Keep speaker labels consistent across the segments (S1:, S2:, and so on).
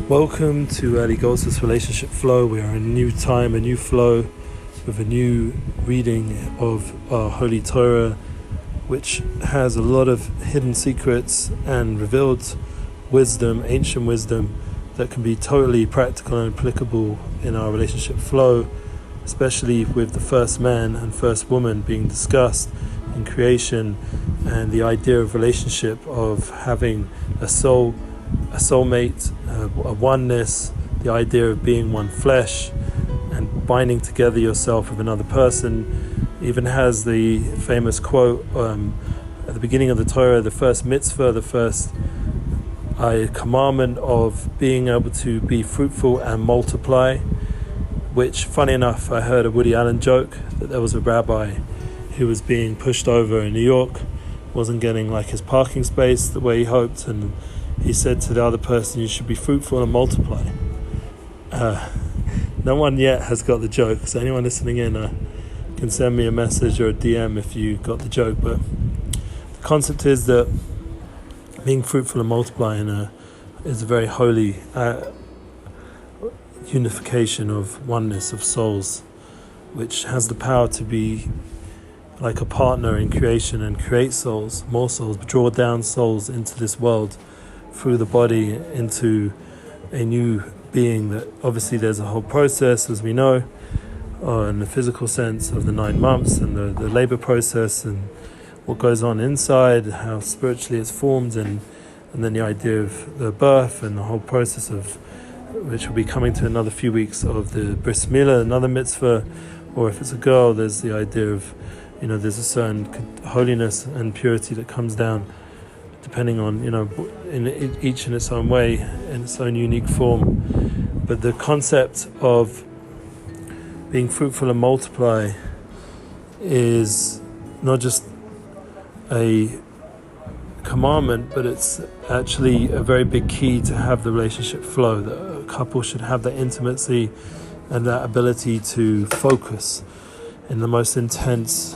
S1: Welcome to Early Gold's Relationship Flow. We are in a new time, a new flow, with a new reading of our Holy Torah, which has a lot of hidden secrets and revealed wisdom, ancient wisdom, that can be totally practical and applicable in our relationship flow, especially with the first man and first woman being discussed in creation, and the idea of relationship, of having a soulmate, a oneness, the idea of being one flesh and binding together yourself with another person. Even has the famous quote at the beginning of the Torah, the first mitzvah, the first commandment of being able to be fruitful and multiply, which, funny enough, I heard a Woody Allen joke that there was a rabbi who was being pushed over in New York, wasn't getting like his parking space the way he hoped, and he said to the other person, "You should be fruitful and multiply." No one yet has got the joke, so anyone listening in can send me a message or a DM if you got the joke. But the concept is that being fruitful and multiplying is a very holy unification of oneness of souls, which has the power to be like a partner in creation and create souls, more souls, draw down souls into this world through the body into a new being. That obviously there's a whole process, as we know, in the physical sense of the 9 months and the labor process and what goes on inside, how spiritually it's formed, and then the idea of the birth and the whole process of, which will be coming to another few weeks, of the bris milah, another mitzvah, or if it's a girl, there's the idea of, there's a certain holiness and purity that comes down, depending on, in each in its own way, in its own unique form. But the concept of being fruitful and multiply is not just a commandment, but it's actually a very big key to have the relationship flow, that a couple should have that intimacy and that ability to focus in the most intense,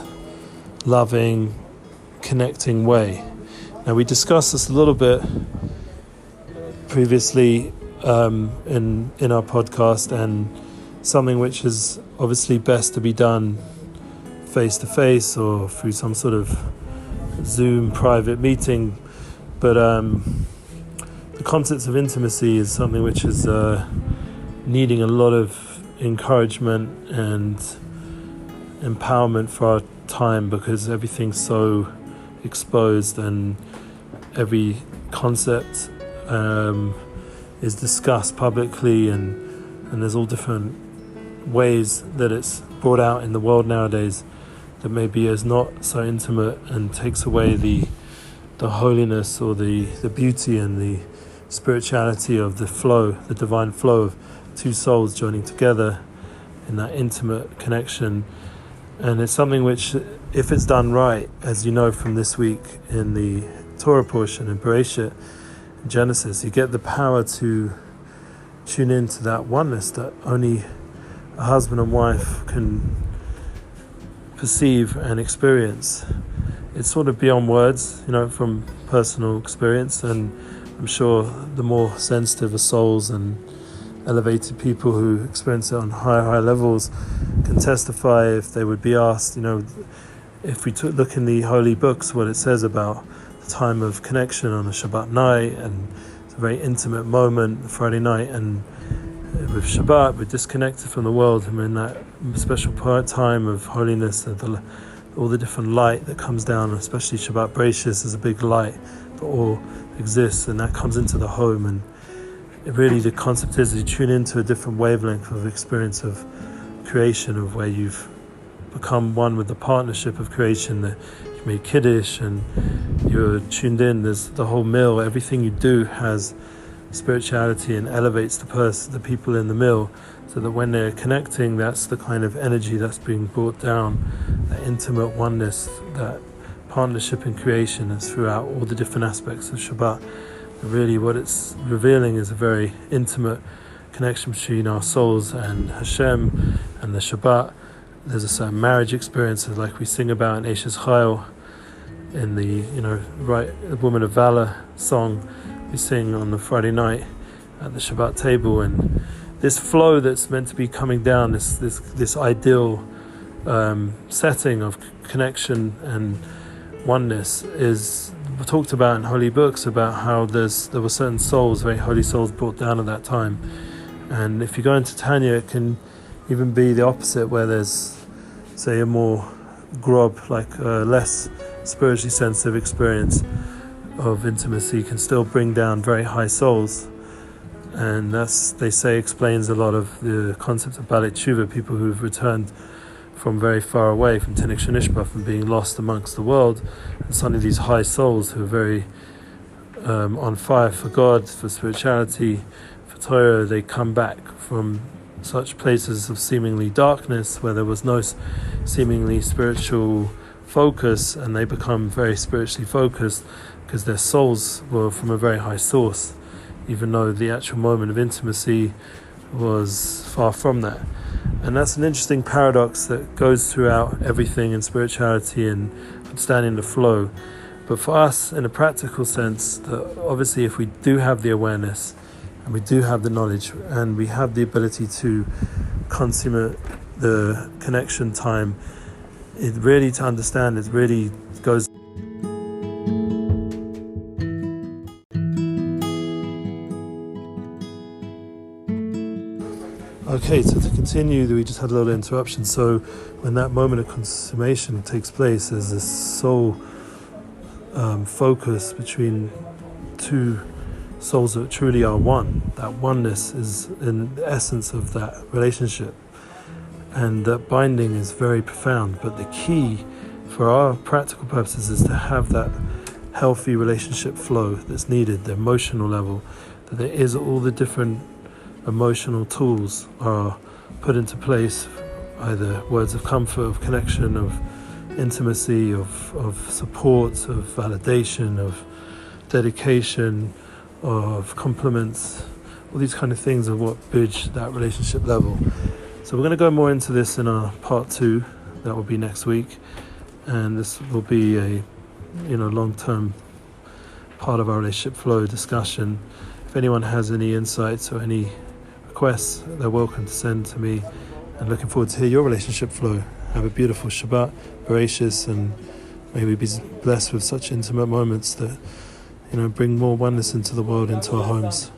S1: loving, connecting way. Now, we discussed this a little bit previously in our podcast, and something which is obviously best to be done face to face or through some sort of Zoom private meeting. But the concept of intimacy is something which is needing a lot of encouragement and empowerment for our time, because everything's so exposed and every concept is discussed publicly, and there's all different ways that it's brought out in the world nowadays that maybe is not so intimate and takes away the holiness or the beauty and the spirituality of the flow, the divine flow of two souls joining together in that intimate connection. And it's something which, if it's done right, as you know from this week in the Torah portion in Bereshit, in Genesis, you get the power to tune into that oneness that only a husband and wife can perceive and experience. It's sort of beyond words, from personal experience, and I'm sure the more sensitive of souls and elevated people who experience it on high levels can testify, if they would be asked, if we look in the holy books, what it says about the time of connection on a Shabbat night, and it's a very intimate moment, Friday night, and with Shabbat we're disconnected from the world, and we're in that special time of holiness, all the different light that comes down, especially Shabbat Bereshit is a big light that all exists, and that comes into the home. And really the concept is you tune into a different wavelength of experience of creation, of where you've become one with the partnership of creation, that you made Kiddush and you're tuned in. There's the whole meal, everything you do has spirituality and elevates the people in the meal, so that when they're connecting, that's the kind of energy that's being brought down, that intimate oneness, that partnership in creation is throughout all the different aspects of Shabbat. Really what it's revealing is a very intimate connection between our souls and Hashem and the Shabbat. There's a certain marriage experience, like we sing about in Eshes Chayil, in the Woman of Valor song we sing on the Friday night, at the Shabbat table. And this flow that's meant to be coming down, this ideal setting of connection and oneness, is talked about in holy books, about how there were certain souls, very holy souls, brought down at that time. And if you go into Tanya, it can even be the opposite, where there's, say, a more grob, like a less spiritually sensitive experience of intimacy, can still bring down very high souls. And that's, they say, explains a lot of the concept of Baalei Tshuva, people who've returned from very far away, from Tinnik Shenishba, from being lost amongst the world, and suddenly these high souls who are very on fire for God, for spirituality, for Torah, they come back from such places of seemingly darkness, where there was no seemingly spiritual focus, and they become very spiritually focused because their souls were from a very high source, even though the actual moment of intimacy was far from that. And that's an interesting paradox that goes throughout everything in spirituality and understanding the flow. But for us, in a practical sense, that obviously if we do have the awareness and we do have the knowledge and we have the ability to consummate the connection time, it really, to understand, it really goes. Okay, so to continue, we just had a little interruption. So when that moment of consummation takes place, there's this soul focus between two souls that truly are one. That oneness is in the essence of that relationship. And that binding is very profound. But the key for our practical purposes is to have that healthy relationship flow that's needed, the emotional level, that there is all the different emotional tools are put into place, either words of comfort, of connection, of intimacy, of support, of validation, of dedication, of compliments, all these kind of things are what bridge that relationship level. So we're going to go more into this in our part 2, that will be next week, and this will be a long-term part of our relationship flow discussion. If anyone has any insights or any requests, they're welcome to send to me, and looking forward to hear your relationship flow. Have a beautiful Shabbat, voracious, and may we be blessed with such intimate moments that bring more oneness into the world, into our homes.